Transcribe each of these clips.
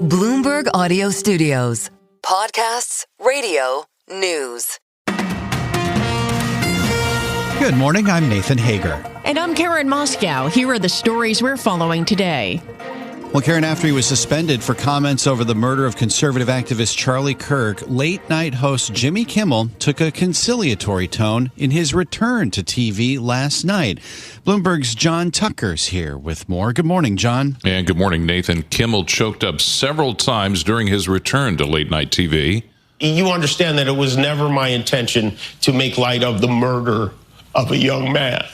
Bloomberg Audio Studios. Podcasts, radio, news. Good morning, I'm Nathan Hager. And I'm Karen Moscow. Here are the stories we're following today. Well, Karen, after he was suspended for comments over the murder of conservative activist Charlie Kirk, late-night host Jimmy Kimmel took a conciliatory tone in his return to TV last night. Bloomberg's John Tucker's here with more. Good morning, John. And good morning, Nathan. Kimmel choked up several times during his return to late-night TV. You understand that it was never my intention to make light of the murder of a young man.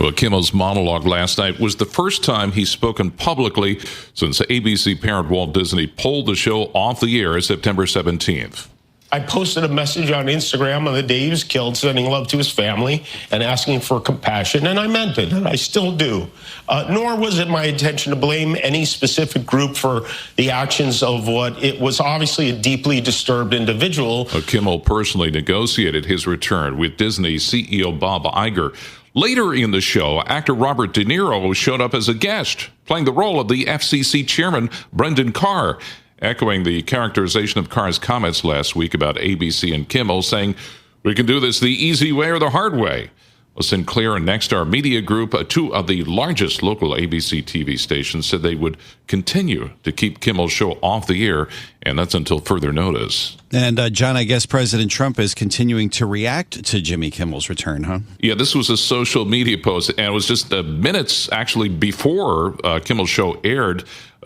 Well, Kimmel's monologue last night was the first time he's spoken publicly since ABC parent Walt Disney pulled the show off the air September 17th. I posted a message on Instagram on the day he was killed, sending love to his family and asking for compassion, and I meant it, and I still do. Nor was it my intention to blame any specific group for the actions of what it was obviously a deeply disturbed individual. Kimmel personally negotiated his return with Disney CEO Bob Iger. Later in the show, actor Robert De Niro showed up as a guest, playing the role of the FCC chairman, Brendan Carr, echoing the characterization of Carr's comments last week about ABC and Kimmel, saying, "We can do this the easy way or the hard way." Well, Sinclair and Nexstar Media Group, two of the largest local ABC TV stations, said they would continue to keep Kimmel's show off the air, and that's until further notice. And, John, I guess President Trump is continuing to react to Jimmy Kimmel's return, huh? Yeah, this was a social media post, and it was just minutes actually before Kimmel's show aired.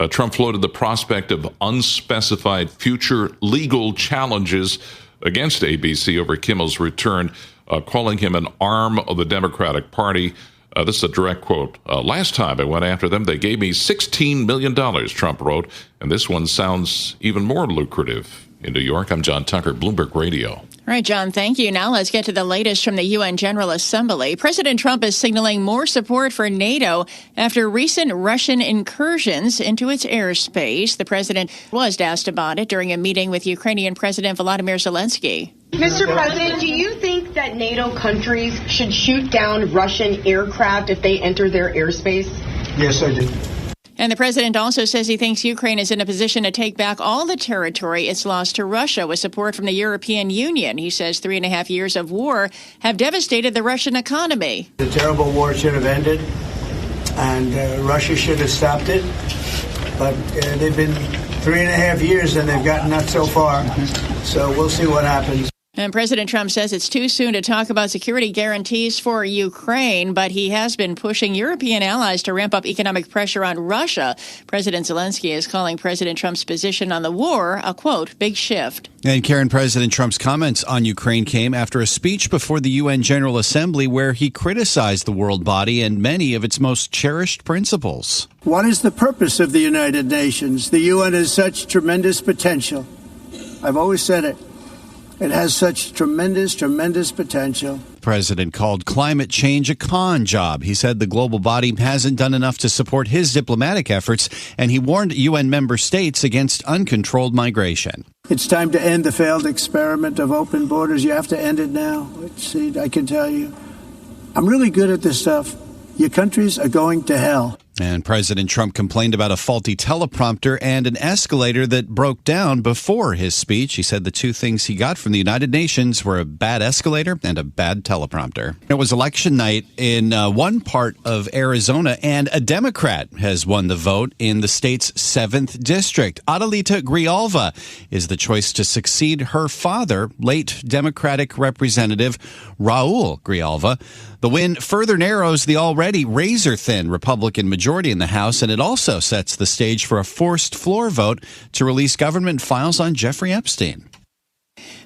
Trump floated the prospect of unspecified future legal challenges against ABC over Kimmel's return, calling him an arm of the Democratic Party. This is a direct quote. "Last time I went after them, they gave me $16 million, Trump wrote, and this one sounds even more lucrative." In New York, I'm John Tucker, Bloomberg Radio. All right, John, thank you. Now let's get to the latest from the UN General Assembly. President Trump is signaling more support for NATO after recent Russian incursions into its airspace. The president was asked about it during a meeting with Ukrainian President Volodymyr Zelensky. Mr. President, do you think that NATO countries should shoot down Russian aircraft if they enter their airspace? Yes, I do. And the president also says he thinks Ukraine is in a position to take back all the territory it's lost to Russia with support from the European Union. He says 3.5 years of war have devastated the Russian economy. The terrible war should have ended, and Russia should have stopped it. But they've been 3.5 years, and they've gotten not so far. So we'll see what happens. And President Trump says it's too soon to talk about security guarantees for Ukraine, but he has been pushing European allies to ramp up economic pressure on Russia. President Zelensky is calling President Trump's position on the war a, quote, big shift. And Karen, President Trump's comments on Ukraine came after a speech before the UN General Assembly where he criticized the world body and many of its most cherished principles. What is the purpose of the United Nations? The UN has such tremendous potential. I've always said it. It has such tremendous potential. The president called climate change a con job. He said the global body hasn't done enough to support his diplomatic efforts, and he warned UN member states against uncontrolled migration. It's time to end the failed experiment of open borders. You have to end it now. See, I can tell you, I'm really good at this stuff. Your countries are going to hell. And President Trump complained about a faulty teleprompter and an escalator that broke down before his speech. He said the two things he got from the United Nations were a bad escalator and a bad teleprompter. It was election night in one part of Arizona, and a Democrat has won the vote in the state's 7th district. Adelita Grijalva is the choice to succeed her father, late Democratic Representative Raul Grijalva. The win further narrows the already razor-thin Republican majority in the House, and it also sets the stage for a forced floor vote to release government files on Jeffrey Epstein.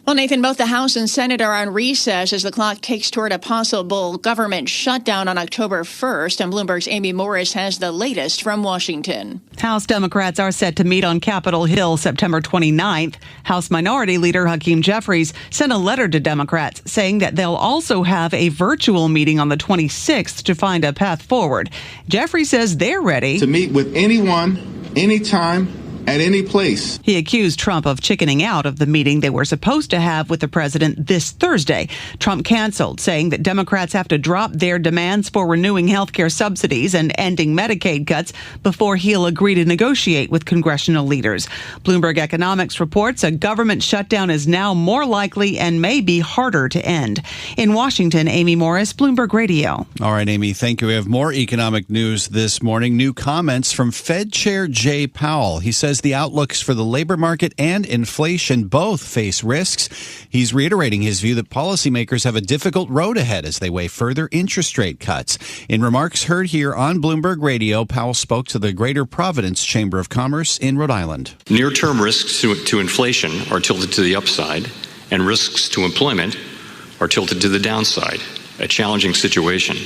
Well, Nathan, both the House and Senate are on recess as the clock takes toward a possible government shutdown on October 1st. And Bloomberg's Amy Morris has the latest from Washington. House Democrats are set to meet on Capitol Hill September 29th. House Minority Leader Hakeem Jeffries sent a letter to Democrats saying that they'll also have a virtual meeting on the 26th to find a path forward. Jeffries says they're ready to meet with anyone, anytime, at any place. He accused Trump of chickening out of the meeting they were supposed to have with the president this Thursday. Trump canceled, saying that Democrats have to drop their demands for renewing health care subsidies and ending Medicaid cuts before he'll agree to negotiate with congressional leaders. Bloomberg Economics reports a government shutdown is now more likely and may be harder to end. In Washington, Amy Morris, Bloomberg Radio. All right, Amy, thank you. We have more economic news this morning. New comments from Fed Chair Jay Powell. He says the outlooks for the labor market and inflation both face risks. He's reiterating his view that policymakers have a difficult road ahead as they weigh further interest rate cuts. In remarks heard here on Bloomberg Radio, Powell spoke to the Greater Providence Chamber of Commerce in Rhode Island. Near-term risks to inflation are tilted to the upside, and risks to employment are tilted to the downside, a challenging situation.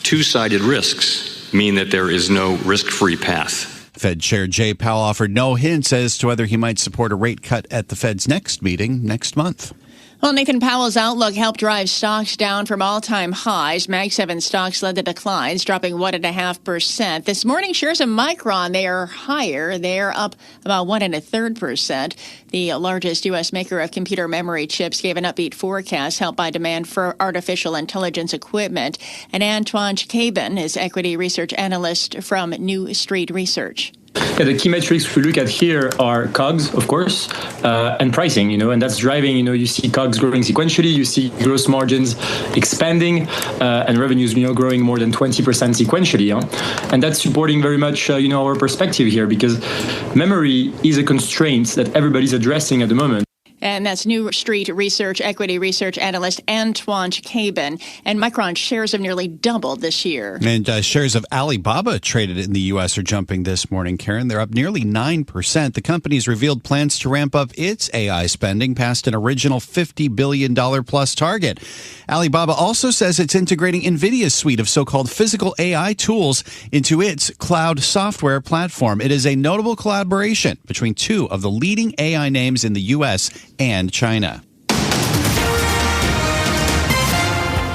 Two-sided risks mean that there is no risk-free path. Fed Chair Jay Powell offered no hints as to whether he might support a rate cut at the Fed's next meeting next month. Well, Nathan Powell's outlook helped drive stocks down from all-time highs. Mag 7 stocks led the declines, dropping 1.5%. This morning, shares of Micron, they are higher. They are up about 1.33%. The largest U.S. maker of computer memory chips gave an upbeat forecast, helped by demand for artificial intelligence equipment. And Antoine Cabin is equity research analyst from New Street Research. Yeah, the key metrics we look at here are COGS, of course, and pricing, and that's driving, you see COGS growing sequentially, you see gross margins expanding, and revenues, growing more than 20% sequentially. And that's supporting very much, our perspective here, because memory is a constraint that everybody's addressing at the moment. And that's New Street Research equity research analyst Antoine Cabin. And Micron shares have nearly doubled this year. And shares of Alibaba traded in the U.S. are jumping this morning, Karen. They're up nearly 9%. The company's revealed plans to ramp up its AI spending past an original $50 billion plus target. Alibaba also says it's integrating NVIDIA's suite of so-called physical AI tools into its cloud software platform. It is a notable collaboration between two of the leading AI names in the U.S. and China.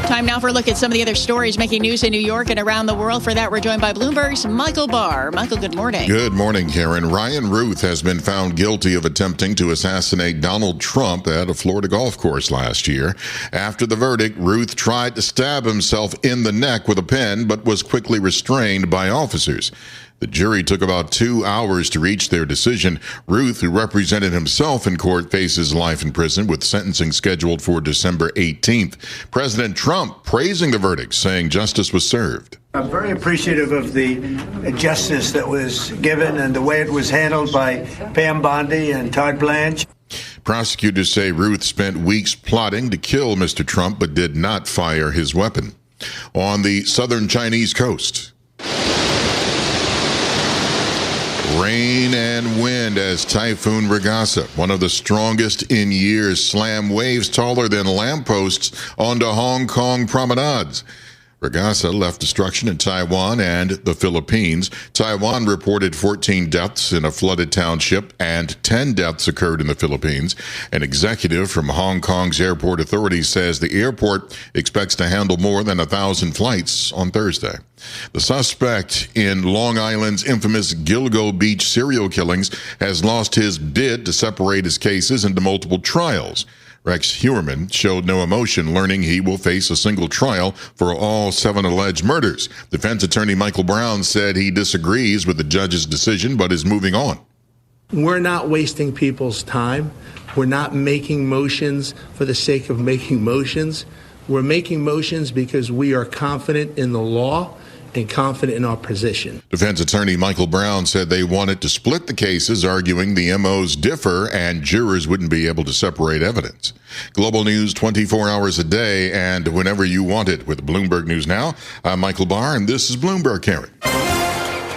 Time now for a look at some of the other stories making news in New York and around the world. For that, we're joined by Bloomberg's Michael Barr. Michael, good morning. Good morning, Karen. Ryan Ruth has been found guilty of attempting to assassinate Donald Trump at a Florida golf course last year. After the verdict, Ruth tried to stab himself in the neck with a pen, but was quickly restrained by officers. The jury took about 2 hours to reach their decision. Ruth, who represented himself in court, faces life in prison with sentencing scheduled for December 18th. President Trump praising the verdict, saying justice was served. I'm very appreciative of the justice that was given and the way it was handled by Pam Bondi and Todd Blanche. Prosecutors say Ruth spent weeks plotting to kill Mr. Trump but did not fire his weapon. On the southern Chinese coast, rain and wind as Typhoon Regasa, one of the strongest in years, slam waves taller than lampposts onto Hong Kong promenades. Regasa left destruction in Taiwan and the Philippines. Taiwan reported 14 deaths in a flooded township and 10 deaths occurred in the Philippines. An executive from Hong Kong's airport authorities says the airport expects to handle more than 1,000 flights on Thursday. The suspect in Long Island's infamous Gilgo Beach serial killings has lost his bid to separate his cases into multiple trials. Rex Heuermann showed no emotion, learning he will face a single trial for all 7 alleged murders. Defense attorney Michael Brown said he disagrees with the judge's decision, but is moving on. We're not wasting people's time. We're not making motions for the sake of making motions. We're making motions because we are confident in the law and confident in our position. Defense attorney Michael Brown said they wanted to split the cases, arguing the MOs differ and jurors wouldn't be able to separate evidence. Global news 24 hours a day and whenever you want it with Bloomberg News Now. I'm Michael Barr, and this is Bloomberg, Karen.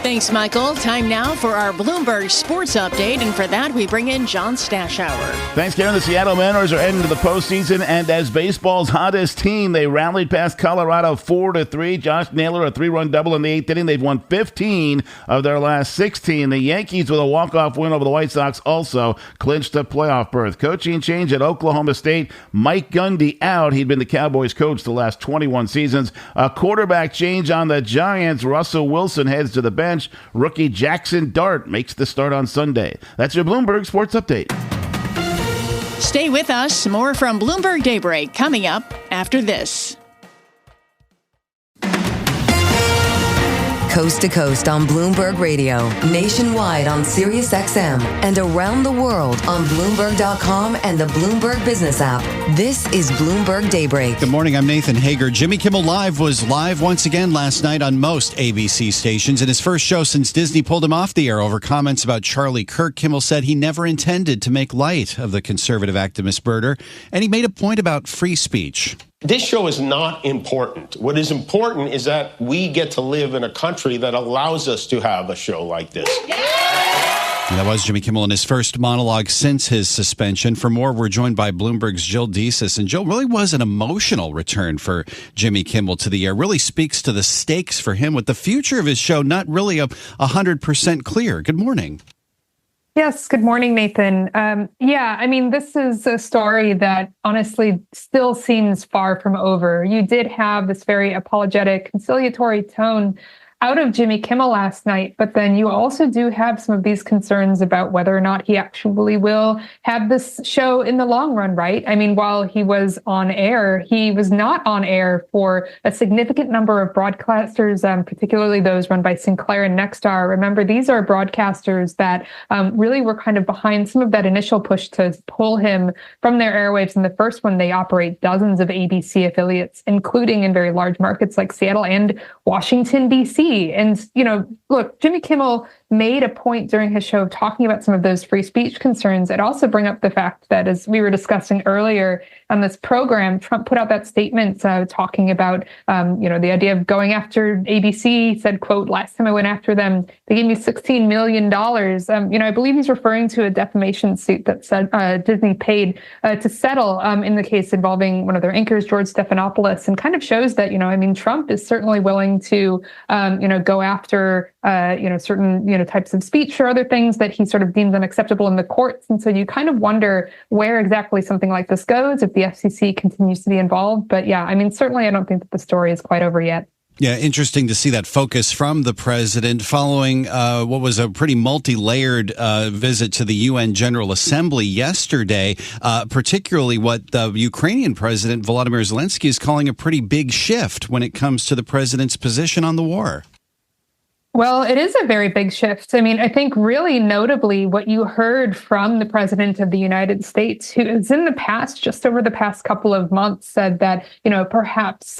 Thanks, Michael. Time now for our Bloomberg Sports Update, and for that, we bring in John Stashower. Thanks, Karen. The Seattle Mariners are heading to the postseason, and as baseball's hottest team, they rallied past Colorado 4-3. Josh Naylor, a 3-run double in the 8th inning. They've won 15 of their last 16. The Yankees, with a walk-off win over the White Sox, also clinched a playoff berth. Coaching change at Oklahoma State. Mike Gundy out. He'd been the Cowboys' coach the last 21 seasons. A quarterback change on the Giants. Russell Wilson heads to the bench. Avalanche rookie Jackson Dart makes the start on Sunday. That's your Bloomberg Sports Update. Stay with us. More from Bloomberg Daybreak coming up after this. Coast to coast on Bloomberg Radio, nationwide on Sirius XM, and around the world on Bloomberg.com and the Bloomberg Business app. This is Bloomberg Daybreak. Good morning, I'm Nathan Hager. Jimmy Kimmel Live was live once again last night on most ABC stations. In his first show since Disney pulled him off the air over comments about Charlie Kirk, Kimmel said he never intended to make light of the conservative activist murder, and he made a point about free speech. This show is not important. What is important is that we get to live in a country that allows us to have a show like this. And that was Jimmy Kimmel in his first monologue since his suspension. For more, we're joined by Bloomberg's Jill Desis. And Jill, really was an emotional return for Jimmy Kimmel to the air. Really speaks to the stakes for him with the future of his show not really 100% clear. Good morning. Yes. Good morning, Nathan. This is a story that honestly still seems far from over. You did have this very apologetic, conciliatory tone out of Jimmy Kimmel last night, but then you also do have some of these concerns about whether or not he actually will have this show in the long run, right? I mean, while he was on air, he was not on air for a significant number of broadcasters, particularly those run by Sinclair and Nexstar. Remember, these are broadcasters that really were kind of behind some of that initial push to pull him from their airwaves. In the first one, they operate dozens of ABC affiliates, including in very large markets like Seattle and Washington, D.C. And, look, Jimmy Kimmel made a point during his show of talking about some of those free speech concerns. I'd also bring up the fact that, as we were discussing earlier on this program, Trump put out that statement talking about, the idea of going after ABC. He said, quote, "Last time I went after them, they gave me $16 million. I believe he's referring to a defamation suit that said Disney paid to settle in the case involving one of their anchors, George Stephanopoulos, and kind of shows that, Trump is certainly willing to, go after, certain, types of speech or other things that he sort of deems unacceptable in the courts. And so you kind of wonder where exactly something like this goes if the FCC continues to be involved. But certainly I don't think that the story is quite over yet. Yeah, interesting to see that focus from the president following what was a pretty multi-layered visit to the UN General Assembly yesterday, particularly what the Ukrainian president, Volodymyr Zelensky, is calling a pretty big shift when it comes to the president's position on the war. Well, it is a very big shift. I think really notably what you heard from the president of the United States, who is in the past, just over the past couple of months, said that, perhaps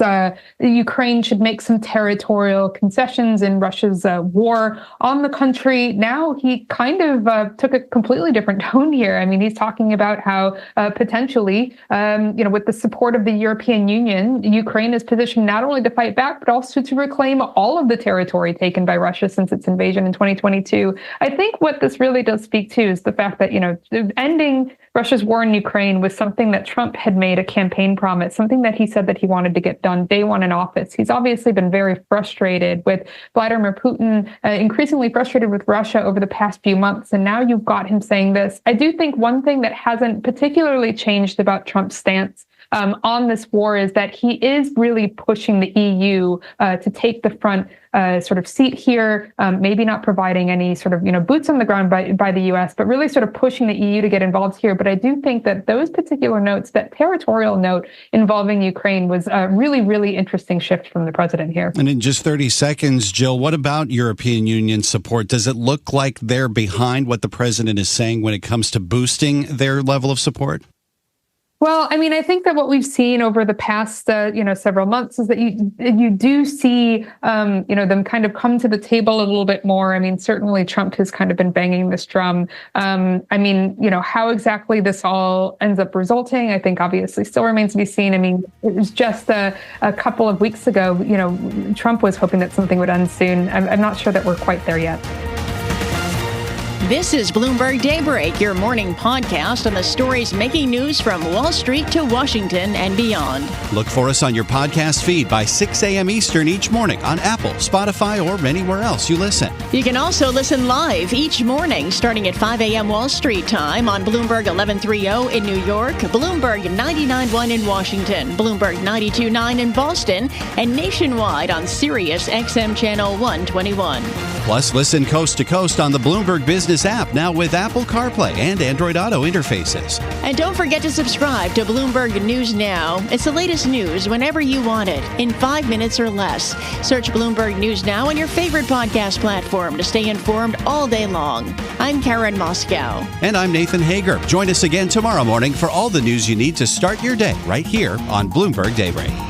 Ukraine should make some territorial concessions in Russia's war on the country. Now he kind of took a completely different tone here. He's talking about how potentially, with the support of the European Union, Ukraine is positioned not only to fight back, but also to reclaim all of the territory taken by Russia since its invasion in 2022. I think what this really does speak to is the fact that, ending Russia's war in Ukraine was something that Trump had made a campaign promise, something that he said that he wanted to get done day one in office. He's obviously been very frustrated with Vladimir Putin, increasingly frustrated with Russia over the past few months. And now you've got him saying this. I do think one thing that hasn't particularly changed about Trump's stance on this war is that he is really pushing the EU to take the front sort of seat here, maybe not providing any sort of, boots on the ground by the U.S., but really sort of pushing the EU to get involved here. But I do think that those particular notes, that territorial note involving Ukraine, was a really, really interesting shift from the president here. And in just 30 seconds, Jill, what about European Union support? Does it look like they're behind what the president is saying when it comes to boosting their level of support? Well, I think that what we've seen over the past, several months is that you do see, them kind of come to the table a little bit more. Certainly Trump has kind of been banging this drum. How exactly this all ends up resulting, I think obviously still remains to be seen. It was just a couple of weeks ago, Trump was hoping that something would end soon. I'm not sure that we're quite there yet. This is Bloomberg Daybreak, your morning podcast on the stories making news from Wall Street to Washington and beyond. Look for us on your podcast feed by 6 a.m. Eastern each morning on Apple, Spotify, or anywhere else you listen. You can also listen live each morning starting at 5 a.m. Wall Street time on Bloomberg 1130 in New York, Bloomberg 99.1 in Washington, Bloomberg 92.9 in Boston, and nationwide on Sirius XM Channel 121. Plus, listen coast to coast on the Bloomberg Business app, now with Apple CarPlay and Android Auto interfaces. And don't forget to subscribe to Bloomberg News Now. It's the latest news whenever you want it, in 5 minutes or less. Search Bloomberg News Now on your favorite podcast platform to stay informed all day long. I'm Karen Moscow. And I'm Nathan Hager. Join us again tomorrow morning for all the news you need to start your day right here on Bloomberg Daybreak.